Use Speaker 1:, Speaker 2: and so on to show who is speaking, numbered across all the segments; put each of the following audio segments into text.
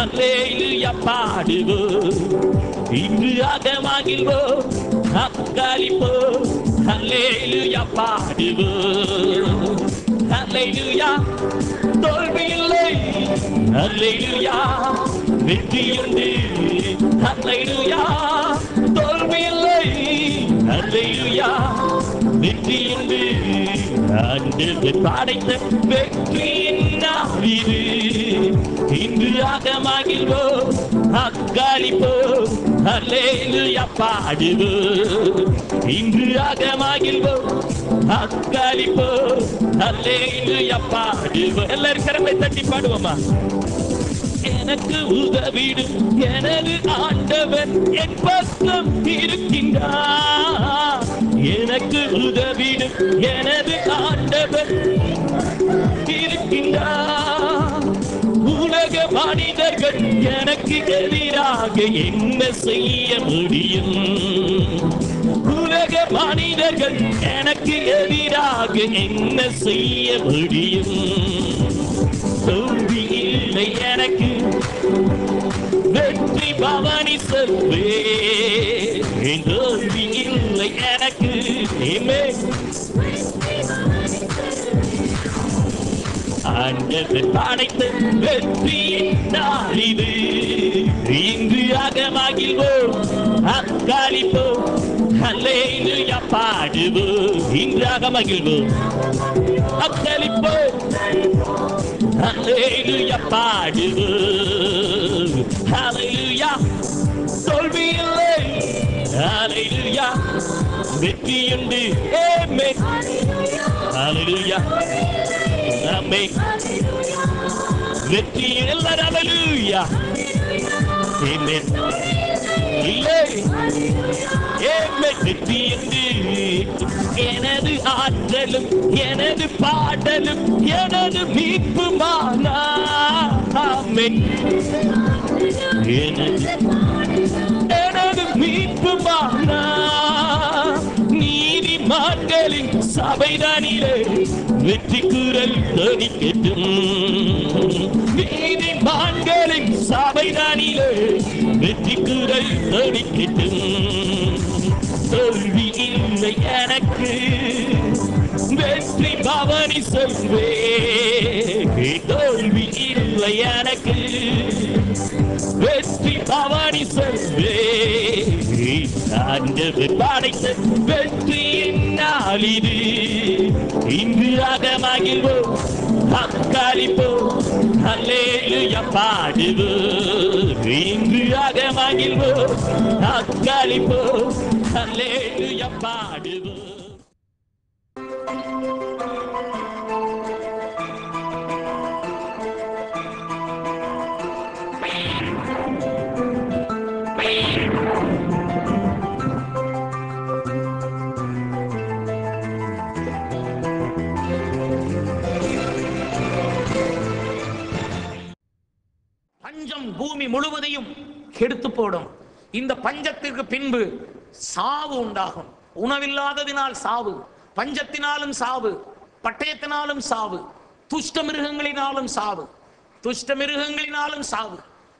Speaker 1: அல்லேலூயா பாடுவோம். இன்று அகமகிழ்வோம், அக்களிப்போம், அல்லேலூயா பாடுவோம். அல்லேலூயா தோல்வியில்லை, அல்லேலூயா வெற்றியுண்டு, அல்லேலூயா தோல்வியில்லை, அல்லேலூயா வெற்றியுண்டு. ஆண்டவர் படைத்த வெற்றியின் நாளிது, இன்று அகமகிழ்வோம், அக்களிப்போம், அல்லேலூயா பாடுவோம். இன்று அகமகிழ்வோம், அக்களிப்போம், அல்லேலூயா பாடுவோம். எல்லாரும் கரங்களை தட்டி பாடுவோமா? எனக்கு உதவிடும் எனது ஆண்டவர் என் பக்கம் இருக்கின்றார். எனக்கு உதவிடும் எனது ஆண்டவர் இருக்கின்றார். உலக மனிதர்கள் எனக்கு எதிராக என்ன செய்ய முடியும்? உலக மனிதர்கள் எனக்கு எதிராக என்ன செய்ய முடியும்? தோல்வி இல்லை எனக்கு, வெற்றி பவனி செல்வே. தோல்வி இல்லை எனக்கு, ஆண்டவர் படைத்த வெற்றியின் நாளிது, இன்று அகமகிழ்வோம், அக்களிப்போம், அல்லேலூயா பாடுவோம். இன்று அகமகிழ்வோம், அக்களிப்போம், அல்லேலூயா பாடுவோம். அல்லேலூயா தோல்வி இல்லை, அல்லேலூயா வெற்றியுண்டு. ஆமென், அல்லேலூயா, ஆமென். வெற்றி எல்லாரும் அல்லேலூயா, ஆமென். இல்லை, ஆமென். வெற்றியுண்டு. எனது ஆற்றலும் எனது பாடலும் எனது மீட்புமானா. ஆமென். எனது மீட்புமானா. நீதிமான்களின் சபைதானிலே வெற்றி குரல் தொனிக்கட்டும். நீதிமான்களின் சபைதானிலே வெற்றி குரல் தொனிக்கட்டும். தோல்வி இல்லை எனக்கு, வெற்றி பவனி செல்வே. தோல்வி இல்லை எனக்கு, வெற்றி பவனி செல்வே. ஆண்டவர் படைத்த வெற்றியின் நாளிது, இன்று அகமகிழ்வோம், அக்களிப்போம், அல்லேலூயா பாடுவோம். இன்று அகமகிழ்வோம், அக்களிப்போம், அல்லேலூயா பாடுவோம். பஞ்சம் பூமி முழுவதையும் கெடுத்து போடும். இந்த பஞ்சத்திற்கு பின்பு சாவு உண்டாகும். உணவில்லாததினால் சாவு, பஞ்சத்தினாலும் சாவு, பட்டயத்தினாலும் சாவு, துஷ்ட மிருகங்களினாலும் சாவு, துஷ்ட மிருகங்களினாலும் சாவு,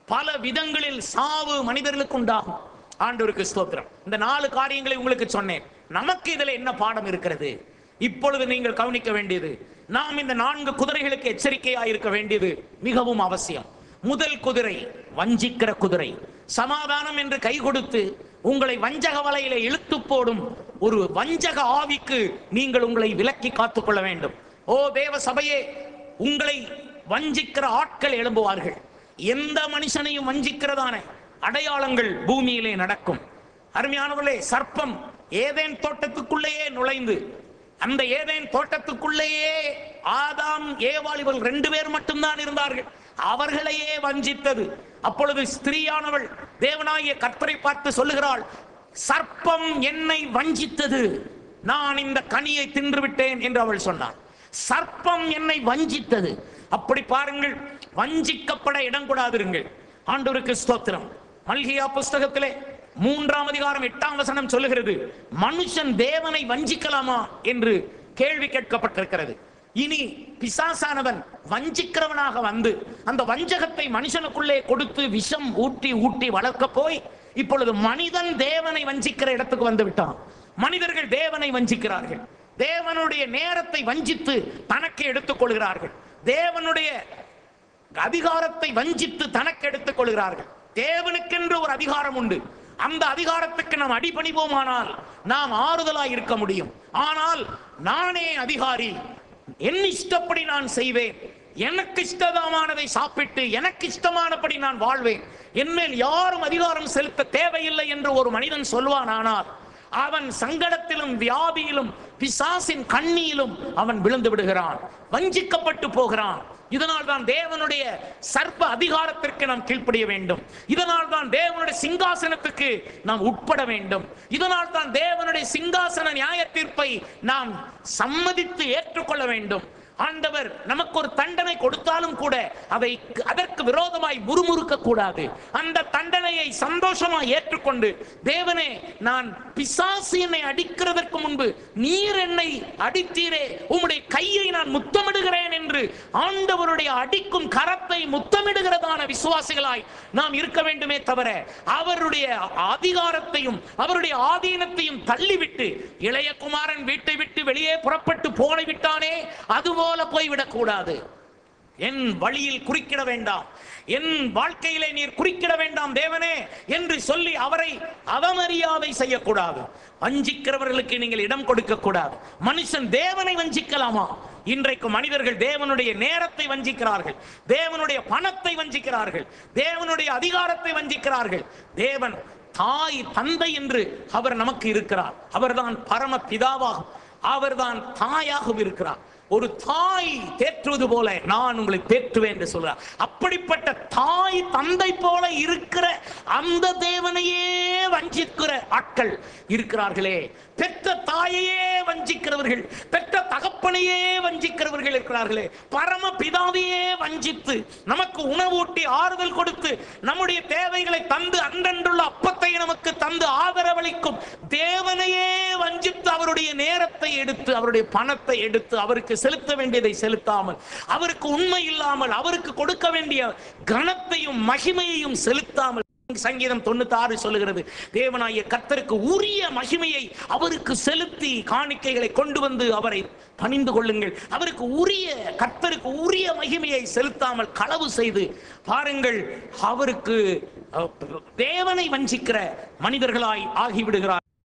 Speaker 1: பல விதங்களில் சாவு மனிதர்களுக்கு உண்டாகும். ஆண்டவருக்கு ஸ்தோத்திரம். இந்த 4 காரியங்களை உங்களுக்கு சொன்னேன். நமக்கு இதுல என்ன பாடம் இருக்கிறது? இப்பொழுது நீங்கள் கவனிக்க வேண்டியது, நாம் இந்த 4 குதிரைகளுக்கு எச்சரிக்கையாக இருக்க வேண்டியது மிகவும் அவசியம். முதல் குதிரை வஞ்சிக்கிற குதிரை. சமாதானம் என்று கை கொடுத்து உங்களை வஞ்சக வலையில இழுத்து போடும் ஒரு வஞ்சக ஆவிக்கு நீங்கள் உங்களை விலக்கி காத்துக்கொள்ள வேண்டும். ஓ தேவ சபையே, உங்களை வஞ்சிக்கிற ஆட்கள் எழும்புவார்கள். எந்த மனுஷனையும் வஞ்சிக்கிறதான அடையாளங்கள் பூமியிலே நடக்கும். அருமையானவர்களே, சர்ப்பம் ஏதேன் தோட்டத்துக்குள்ளேயே நுழைந்து, அந்த ஏதேன் தோட்டத்துக்குள்ளேயே ஆதாம் ஏவாள் இவர்கள் 2 பேர் மட்டும்தான் இருந்தார்கள். அவர்களையே வஞ்சித்தது. அப்பொழுது ஸ்திரீயானவள் தேவனாகிய கர்த்தரை பார்த்து சொல்லுகிறாள், சர்ப்பம் என்னை வஞ்சித்தது, நான் இந்த கனியை தின்று விட்டேன் என்று அவள் சொன்னாள். சர்ப்பம் என்னை வஞ்சித்தது. அப்படி பாருங்கள், வஞ்சிக்கப்பட இடம் கூடாதிருங்கள். ஆண்டவருக்கு ஸ்தோத்திரம். மல்கியா புஸ்தகத்திலே 3ஆம் அதிகாரம் 8ஆம் வசனம் சொல்லுகிறது, மனுஷன் தேவனை வஞ்சிக்கலாமா என்று கேள்வி கேட்கப்பட்டிருக்கிறது. இனி பிசாசானவன் வஞ்சிக்கிறவனாக வந்து அந்த வஞ்சகத்தை மனுஷனுக்குள்ளே கொடுத்து விஷம் ஊட்டி ஊட்டி வளர்க்க போய் இப்பொழுது மனிதன் தேவனை வஞ்சிக்கிற இடத்துக்கு வந்து விட்டான். மனிதர்கள் தேவனை வஞ்சிக்கிறார்கள். தேவனுடைய நேரத்தை வஞ்சித்து தனக்கு எடுத்துக் கொள்கிறார்கள். தேவனுடைய அதிகாரத்தை வஞ்சித்து தனக்கு எடுத்துக் கொள்கிறார்கள். தேவனுக்கென்று ஒரு அதிகாரம் உண்டு. அந்த அதிகாரத்துக்கு நாம் அடிபணிவோமானால் நாம் ஆறுதலாய் இருக்க முடியும். ஆனால் நானே அதிகாரி, என் இஷ்டப்படி நான் செய்வேன், எனக்கு இஷ்டமானதை சாப்பிட்டு எனக்கு இஷ்டமானபடி நான் வாழ்வேன், என்மேல் யாரும் அதிகாரம் செலுத்த தேவையில்லை என்று ஒரு மனிதன் சொல்வான். ஆனால் அவன் சங்கடத்திலும் வியாதியிலும் பிசாசின் கண்ணியிலும் அவன் விழுந்து விடுகிறான், வஞ்சிக்கப்பட்டு போகிறான். இதனால் தான் தேவனுடைய சர்ப்ப அதிகாரத்திற்கு நாம் கீழ்ப்படிய வேண்டும். இதனால் தான் தேவனுடைய சிங்காசனத்துக்கு நாம் உட்பட வேண்டும். இதனால் தான் தேவனுடைய சிங்காசன நியாய தீர்ப்பை நாம் சம்மதித்து ஏற்றுக்கொள்ள வேண்டும். ஆண்டவர் நமக்கு ஒரு தண்டனை கொடுத்தாலும் கூட அதற்கு விரோதமாய் முறுமுறுக்க கூடாது. அந்த தண்டனையை சந்தோஷமாய் ஏற்றுக்கொண்டு, தேவனே, நான் பிசாசு என்னை அடிக்கிறதற்கு முன்பு நீர் என்னை அடித்தீரே, உம்முடைய கையை நான் முத்தமிடுகிறேன் என்று ஆண்டவருடைய அடிக்கும் கரத்தை முத்தமிடுகிறதான விசுவாசிகளாய் நாம் இருக்க வேண்டுமே தவிர அவருடைய அதிகாரத்தையும் அவருடைய ஆதீனத்தையும் தள்ளிவிட்டு இளைய குமாரன் வீட்டை விட்டு வெளியே புறப்பட்டு போய்விட்டானே அதுவோ போய்விடக் கூடாது. என் வழியில் குறுக்கிட வேண்டாம், என் வாழ்க்கையிலே நீர் குறுக்கிட வேண்டாம் தேவனே என்று சொல்லி அவரை அவமரியாதை செய்யக்கூடாது. வஞ்சிக்கிறவர்களுக்கு நீங்கள் இடம் கொடுக்க கூடாது. மனுஷன் தேவனை வஞ்சிக்கலாமா? இன்றைக்கு மனிதர்கள் தேவனுடைய நேரத்தை வஞ்சிக்கிறார்கள், தேவனுடைய பணத்தை வஞ்சிக்கிறார்கள், தேவனுடைய அதிகாரத்தை வஞ்சிக்கிறார்கள். தேவன் தாய் தந்தை என்று அவர் நமக்கு இருக்கிறார். அவர்தான் பரம பிதாவாகும், அவர்தான் தாயாகவும் இருக்கிறார். ஒரு தாய் தேற்றுவது போல நான் உங்களை தேற்றுவேன் என்று சொல்றார். அப்படிப்பட்ட தாய் தந்தை போல இருக்கிற அந்த தேவனையே வஞ்சிக்கிற ஆட்கள் இருக்கிறார்களே. பெற்ற தாயையே வஞ்சிக்கிறவர்கள், பெற்ற தகப்பனையே வஞ்சிக்கிறவர்கள் இருக்கிறார்களே. பரம பிதாவையே வஞ்சித்து நமக்கு உணவூட்டி ஆறுதல் கொடுத்து நம்முடைய தேவைகளை தந்து அன்றன்றுள்ள அப்பத்தை நமக்கு தந்து ஆதரவளிக்கும் தேவனையே வஞ்சித்து அவருடைய நேரத்தை எடுத்து அவருடைய பணத்தை எடுத்து அவருக்கு செலுத்த வேண்டியதை செலுத்தாமல், அவருக்கு உண்மை இல்லாமல், அவருக்கு கொடுக்க வேண்டிய கனத்தையும் மகிமையையும் செலுத்தாமல், சங்கீதம் 96 சொல்லுகிறது, தேவனாகிய கர்த்தருக்கு உரிய மகிமையை அவருக்கு செலுத்தி காணிக்கைகளை கொண்டு வந்து அவரை பணிந்து கொள்ளுங்கள். அவருக்கு உரிய கர்த்தருக்கு உரிய மகிமையை செலுத்தாமல் களவு செய்து பாருங்கள், அவருக்கு தேவனை வஞ்சிக்கிற மனிதர்களாய் ஆகிவிடுகிறார்.